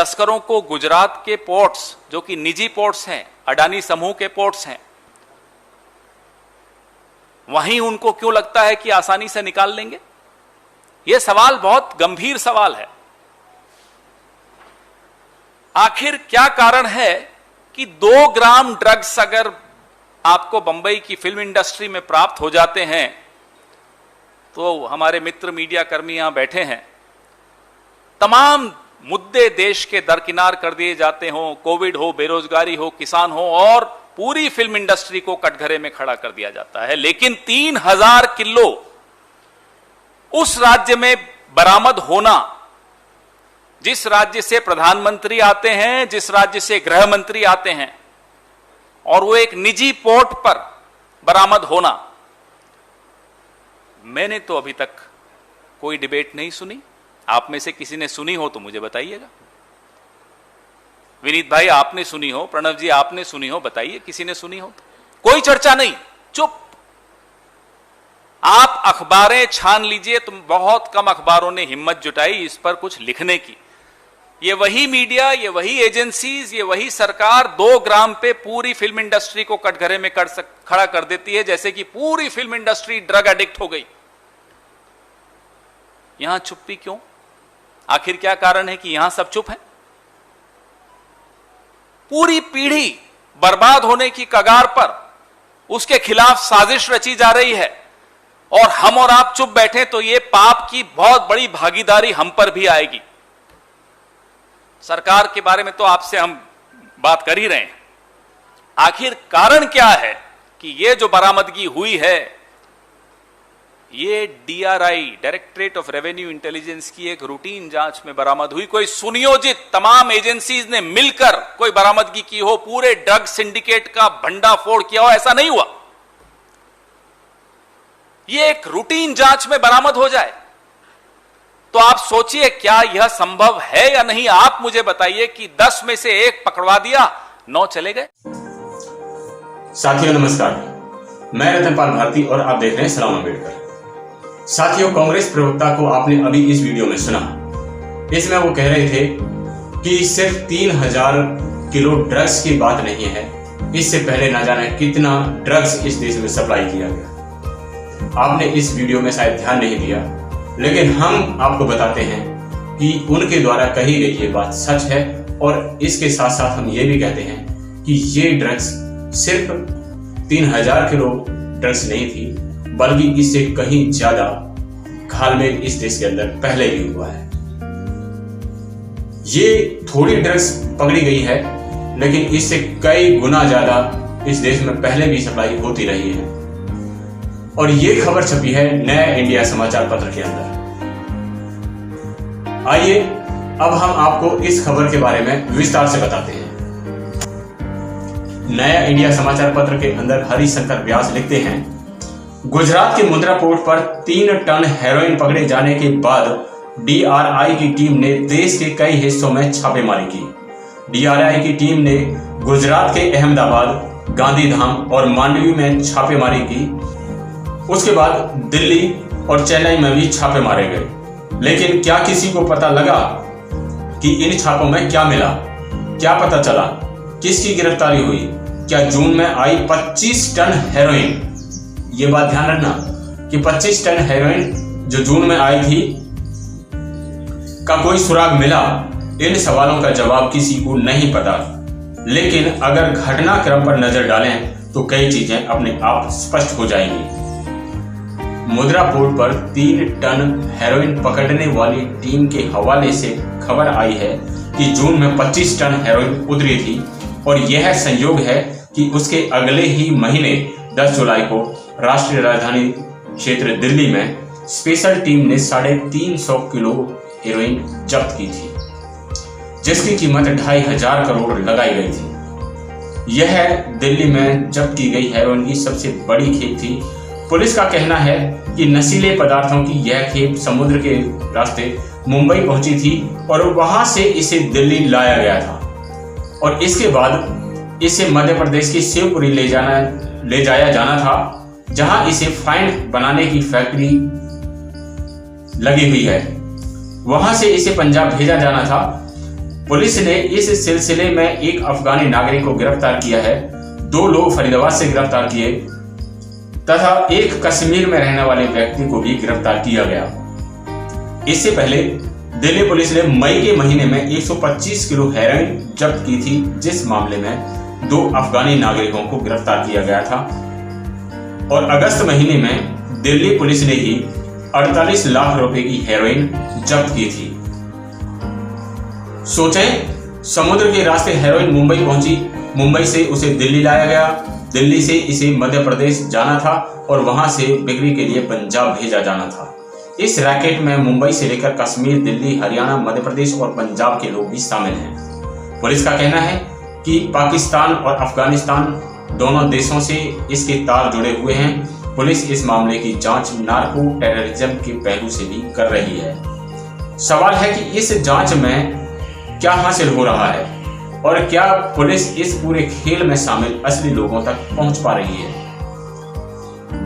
तस्करों को गुजरात के पोर्ट्स, जो कि निजी पोर्ट्स हैं, अडानी समूह के पोर्ट्स हैं, वहीं उनको क्यों लगता है कि आसानी से निकाल लेंगे? यह सवाल बहुत गंभीर सवाल है। आखिर क्या कारण है कि 2 ग्राम ड्रग्स अगर आपको बंबई की फिल्म इंडस्ट्री में प्राप्त हो जाते हैं, तो हमारे मित्र मीडिया कर्मी यहां बैठे हैं, तमाम मुद्दे देश के दरकिनार कर दिए जाते हो, कोविड हो, बेरोजगारी हो, किसान हो, और पूरी फिल्म इंडस्ट्री को कटघरे में खड़ा कर दिया जाता है। लेकिन 3000 किलो उस राज्य में बरामद होना, जिस राज्य से प्रधानमंत्री आते हैं, जिस राज्य से गृह मंत्री आते हैं, और वो एक निजी पोर्ट पर बरामद होना, मैंने तो अभी तक कोई डिबेट नहीं सुनी। आप में से किसी ने सुनी हो तो मुझे बताइएगा। विनीत भाई आपने सुनी हो, प्रणव जी आपने सुनी हो, बताइए किसी ने सुनी हो तो। कोई चर्चा नहीं, चुप। आप अखबारें छान लीजिए, तो बहुत कम अखबारों ने हिम्मत जुटाई इस पर कुछ लिखने की। ये वही मीडिया, ये वही एजेंसीज, ये वही सरकार 2 ग्राम पे पूरी फिल्म इंडस्ट्री को कटघरे में खड़ा कर देती है, जैसे कि पूरी फिल्म इंडस्ट्री ड्रग एडिक्ट हो गई। यहां चुप्पी क्यों? आखिर क्या कारण है कि यहां सब चुप हैं? पूरी पीढ़ी बर्बाद होने की कगार पर, उसके खिलाफ साजिश रची जा रही है, और हम और आप चुप बैठे तो ये पाप की बहुत बड़ी भागीदारी हम पर भी आएगी। सरकार के बारे में तो आपसे हम बात कर ही रहे हैं। आखिर कारण क्या है कि ये जो बरामदगी हुई है, ये DRI, directorate of revenue intelligence की एक रूटीन जांच में बरामद हुई। कोई सुनियोजित तमाम एजेंसीज ने मिलकर कोई बरामदगी की हो, पूरे ड्रग सिंडिकेट का भंडाफोड़ किया हो, ऐसा नहीं हुआ। ये एक रूटीन जांच में बरामद हो जाए तो आप सोचिए क्या यह संभव है या नहीं। आप मुझे बताइए कि 10 में से 1 पकड़वा दिया, 9 चले गए। साथियों नमस्कार, मैं रतनपाल भारती और आप देख रहे हैं सलाम अम्बेडकर। साथियों, कांग्रेस प्रवक्ता को आपने अभी इस वीडियो में सुना। इसमें वो कह रहे थे कि सिर्फ 3000 किलो ड्रग्स की बात नहीं है, इससे पहले ना जाने कितना ड्रग्स इस देश में सप्लाई किया गया। आपने इस वीडियो में शायद ध्यान नहीं दिया, लेकिन हम आपको बताते हैं कि उनके द्वारा कही गई ये बात सच है, और इसके साथ साथ हम ये भी कहते हैं कि ये ड्रग्स सिर्फ 3000 किलो ड्रग्स नहीं थी, बल्कि इससे कहीं ज्यादा घालमेल इस देश के अंदर पहले भी हुआ है। ये थोड़ी ड्रग्स पकड़ी गई है, लेकिन इससे कई गुना ज्यादा इस देश में पहले भी सप्लाई होती रही है, और ये खबर छपी है नया इंडिया समाचार पत्र के अंदर। आइए अब हम आपको इस खबर के बारे में विस्तार से बताते हैं। नया इंडिया समाचार पत्र के अंदर हरिशंकर व्यास लिखते हैं, गुजरात के मुंद्रा पोर्ट पर 3 टन हेरोइन पकड़े जाने के बाद डीआरआई की टीम ने देश के कई हिस्सों में छापेमारी की। डीआरआई की टीम ने गुजरात के अहमदाबाद, गांधीधाम और मांडवी में छापेमारी की। उसके बाद दिल्ली और चेन्नई में भी छापे मारे गए। लेकिन क्या किसी को पता लगा कि इन छापों में क्या मिला? क्या पता चला? किसकी गिरफ्तारी हुई? क्या जून में आई 25 टन हेरोइन? ये बात ध्यान रखना कि 25 टन हेरोइन जो जून में आई थी का कोई सुराग मिला? इन सवालों का जवाब किसी को नहीं पता। लेकिन अगर घटनाक्रम पर नजर डालें तो कई चीजें अपने आप स्पष्ट हो जाएंगी। मुंद्रा पोर्ट पर 3 टन हेरोइन पकड़ने वाली टीम के हवाले से खबर आई है कि जून में 25 टन हेरोइन उतरी थी, और यह संयोग है कि उसके अगले ही महीने 10 जुलाई को राष्ट्रीय राजधानी क्षेत्र दिल्ली में स्पेशल टीम ने 350 किलो हेरोइन जब्त की थी, जिसकी कीमत 2500 करोड़ लगाई गई थी। यह दिल्ली में जब्त की गई हेरोइन की सबसे बड़ी खेप थी। पुलिस का कहना है कि नशीले पदार्थों की यह खेप समुद्र के रास्ते मुंबई पहुंची थी और वहां से इसे दिल्ली लाया गया था, और इसके बाद इसे मध्य प्रदेश की शिवपुरी ले जाया जाना था, जहां इसे फाइन बनाने की फैक्ट्री लगी हुई है। वहां से इसे पंजाब भेजा जाना था, पुलिस ने इस सिलसिले में एक अफगानी नागरिक को गिरफ्तार किया है, 2 लोग फरीदाबाद से गिरफ्तार किए तथा एक कश्मीर में रहने वाले व्यक्ति को भी गिरफ्तार किया गया। इससे पहले दिल्ली पुलिस ने मई के महीने में 125 किलो हेरोइन जब्त की थी, जिस मामले में 2 अफगानी नागरिकों को गिरफ्तार किया गया था। और अगस्त महीने में दिल्ली पुलिस ने ही 48 लाख रुपए की हेरोइन जब्त की थी। सोचें, समुद्र के रास्ते हेरोइन मुंबई पहुंची, मुंबई से उसे दिल्ली लाया गया, दिल्ली से इसे मध्य प्रदेश जाना था और वहां से बिक्री के लिए पंजाब भेजा जाना था। इस रैकेट में मुंबई से लेकर कश्मीर, दिल्ली, हरियाणा, मध्य प्रदेश और पंजाब के लोग भी शामिल हैं। पुलिस का कहना है कि पाकिस्तान और अफगानिस्तान दोनों देशों से इसके तार जुड़े हुए हैं। पुलिस इस मामले की जांच नार्को टेररिज्म के पहलू से भी कर रही है। सवाल है कि इस जांच में क्या हासिल हो रहा है और क्या पुलिस इस पूरे खेल में शामिल असली लोगों तक पहुंच पा रही है।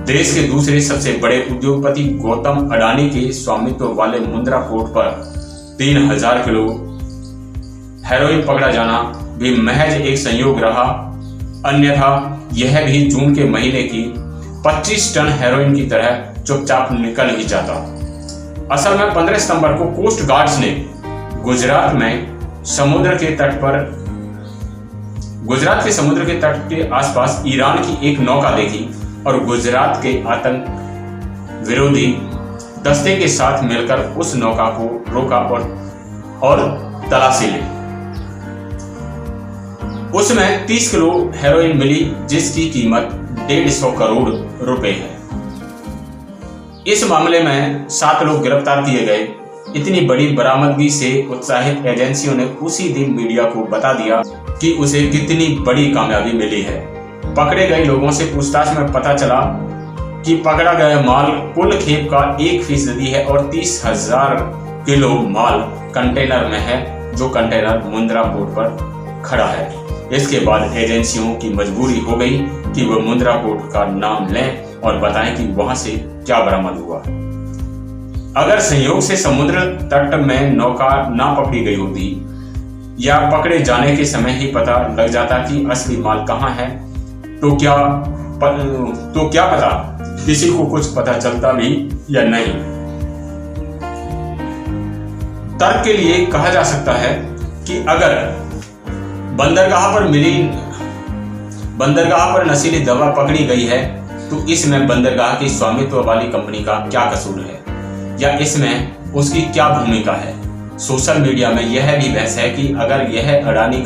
देश के दूसरे सबसे बड़े उद्योगपति गौतम अडानी के स्वामित्व वाले मुंद्रा पोर्ट पर 3000 किलो हेरोइन पकड़ा जाना भी महज एक संयोग रहा, अन्यथा यह भी जून के महीने की 25 टन हेरोइन की तरह चुपचाप निकल ही जाता। असल में 15 सितंबर को कोस्ट गार्ड्स ने गुजरात के समुद्र के तट के आसपास ईरान की एक नौका देखी और गुजरात के आतंक विरोधी दस्ते के साथ मिलकर उस नौका को रोका और तलाशी ली। उसमें 30 किलो हेरोइन मिली, जिसकी कीमत 150 करोड़ रुपए है। इस मामले में 7 लोग गिरफ्तार किए गए। इतनी बड़ी बरामदगी से उत्साहित एजेंसियों ने उसी दिन मीडिया को बता दिया कि उसे कितनी बड़ी कामयाबी मिली है। पकड़े गए लोगों से पूछताछ में पता चला कि पकड़ा गया माल कुल खेप का 1% है और 30,000 किलो माल कंटेनर में है, जो कंटेनर मुंद्रा पोर्ट पर खड़ा है। इसके बाद एजेंसियों की मजबूरी हो गई कि वह मुंद्रा पोर्ट का नाम लें और बताएं कि वहां से क्या बरामद हुआ। अगर संयोग से समुद्र तट में नौका ना पकड़ी गई होती या पकड़े जाने के समय ही पता लग जाता कि असली माल कहां है, तो क्या पता किसी को कुछ पता चलता भी या नहीं। तर्क के लिए कहा जा सकता है कि अगर बंदरगाह पर नशीली दवा पकड़ी गई है तो इसमें बंदरगाह की स्वामित्व वाली कंपनी का क्या कसूर है या इसमें उसकी क्या भूमिका है। सोशल मीडिया में यह भी बहस है कि अगर यह अडानी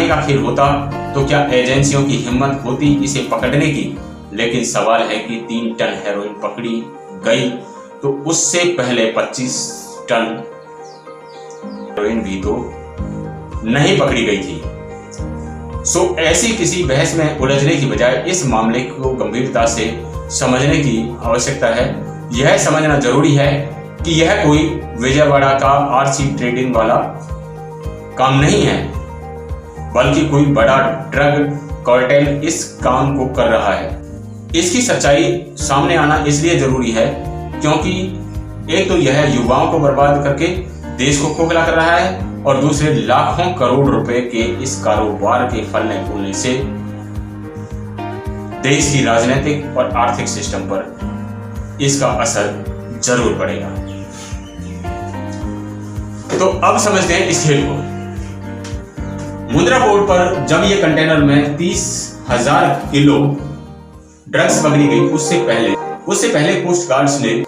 का खेल होता तो क्या एजेंसियों की हिम्मत होती इसे पकड़ने की। लेकिन सवाल है कि 3 टन हेरोइन पकड़ी गई तो उससे पहले 25 टन हेरोइन भी तो नहीं पकड़ी गई थी। ऐसी किसी बहस में उलझने की बजाय इस मामले को गंभीरता से समझने की आवश्यकता है। यह समझना जरूरी है कि यह कोई विजयवाड़ा का आरसी ट्रेडिंग वाला काम नहीं है, बल्कि कोई बड़ा ड्रग कार्टेल इस काम को कर रहा है। इसकी सच्चाई सामने आना इसलिए जरूरी है क्योंकि एक तो यह युवाओं को बर्बाद करके देश को खोखला कर रहा है और दूसरे लाखों करोड़ रुपए के इस कारोबार के फलने फूलने से देश की राजनीतिक और आर्थिक सिस्टम पर इसका असर जरूर पड़ेगा। तो अब समझते हैं इस खेल को। मुंद्रा पोर्ट पर जब यह कंटेनर में 30,000 किलो ड्रग्स पकड़ी गई, उससे पहले कोस्ट गार्ड्स ने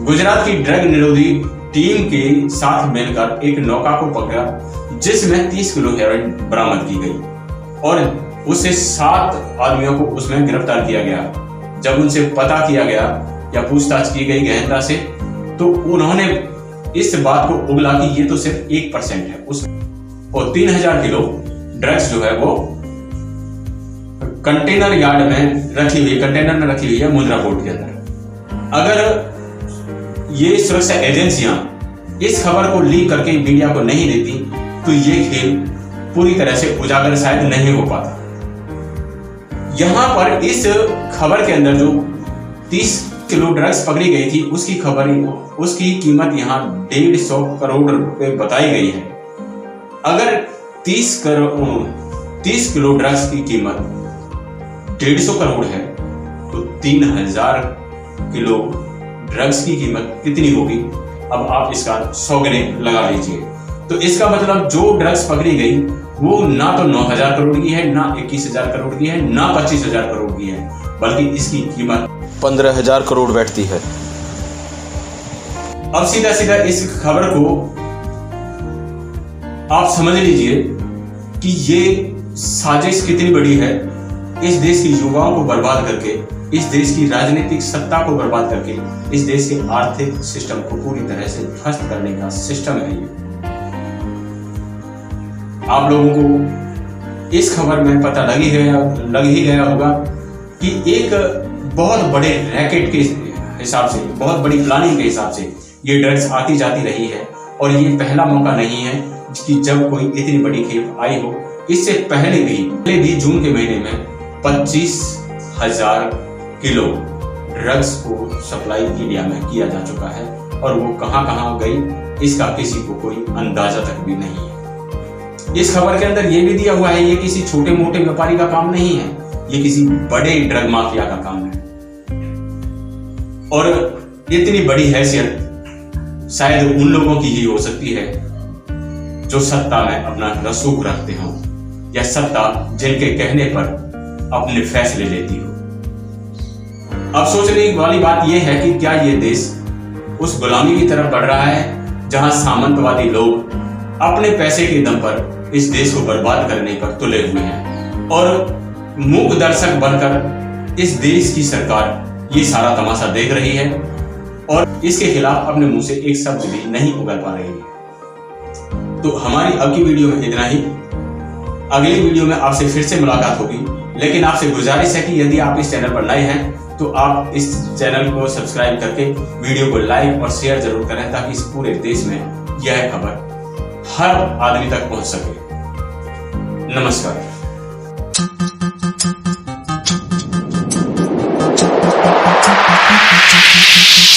गुजरात की ड्रग निरोधी टीम के साथ मिलकर एक नौका को पकड़ा जिसमें 30 किलो हेरोइन बरामद की गई और उससे 7 आदमियों को उसमें गिरफ्तार किया गया। जब उनसे पता किया गया या पूछताछ की गई गहनता से, तो उन्होंने इस बात को उगला कि ये तो सिर्फ 1% है और 3000 किलो ड्रग्स जो है वो कंटेनर में रखी हुई है मुंद्रा पोर्ट के अंदर। अगर ये सुरक्षा एजेंसियां इस खबर को लीक करके मीडिया को नहीं देती तो ये खेल पूरी तरह से उजागर शायद नहीं हो पाता। यहां पर इस खबर के अंदर जो 30 किलो ड्रग्स पकड़ी गई थी उसकी खबर, उसकी कीमत यहाँ 150 करोड़ रुपए बताई गई है। अगर 30 किलो ड्रग्स की कीमत 150 करोड़ है तो 3000 किलो ड्रग्स की कीमत कितनी होगी? अब आप इसका 100 गुने लगा लीजिए। तो इसका मतलब जो ड्रग्स पकड़ी गई वो ना तो 9000 करोड़ की है, ना 21000 करोड़ की है, ना 25000 करोड़ की है, बल्कि इसकी कीमत 15000 करोड़ बैठती है। अब सीधा सीधा इस खबर को आप समझ लीजिए कि ये साजिश कितनी बड़ी है। इस देश के युवाओं को बर्बाद करके, इस देश की राजनीतिक सत्ता को बर्बाद करके, इस देश के आर्थिक सिस्टम को पूरी तरह से ध्वस्त करने का सिस्टम है ये। आप लोगों को इस खबर में पता लग ही गया होगा कि एक बहुत बड़े रैकेट के हिसाब से, बहुत बड़ी प्लानिंग के हिसाब से ये ड्रग्स आती जाती रही है। और ये पहला मौका नहीं है कि जब कोई इतनी बड़ी खेप आई हो। इससे पहले भी जून के महीने में 25,000 किलो ड्रग्स को सप्लाई इंडिया में किया जा चुका है और वो कहां गई इसका किसी को कोई अंदाजा तक भी नहीं है। इस खबर के अंदर ये भी दिया हुआ है ये किसी छोटे मोटे व्यापारी का काम नहीं है, ये किसी बड़े ड्रग माफिया का काम है। और इतनी बड़ी हैसियत शायद उन लोगों की ही हो सकती है जो सत्ता में अपना रसूख रखते हो या सत्ता जिनके कहने पर अपने फैसले लेती हो। अब सोचने वाली बात यह है कि क्या ये देश उस गुलामी की तरफ बढ़ रहा है जहां सामंतवादी लोग अपने पैसे के दम पर इस देश को बर्बाद करने पर तुले हुए हैं और मूक दर्शक बनकर इस देश की सरकार ये सारा तमाशा देख रही है और इसके खिलाफ अपने मुंह से एक शब्द भी नहीं उगल पा रही है। तो हमारी अब की वीडियो में इतना ही। अगली वीडियो में आपसे फिर से मुलाकात होगी, लेकिन आपसे गुजारिश है कि यदि आप इस चैनल पर नए हैं तो आप इस चैनल को सब्सक्राइब करके वीडियो को लाइक और शेयर जरूर करें ताकि इस पूरे देश में यह खबर हर आदमी तक पहुंच सके। नमस्कार। Thank you.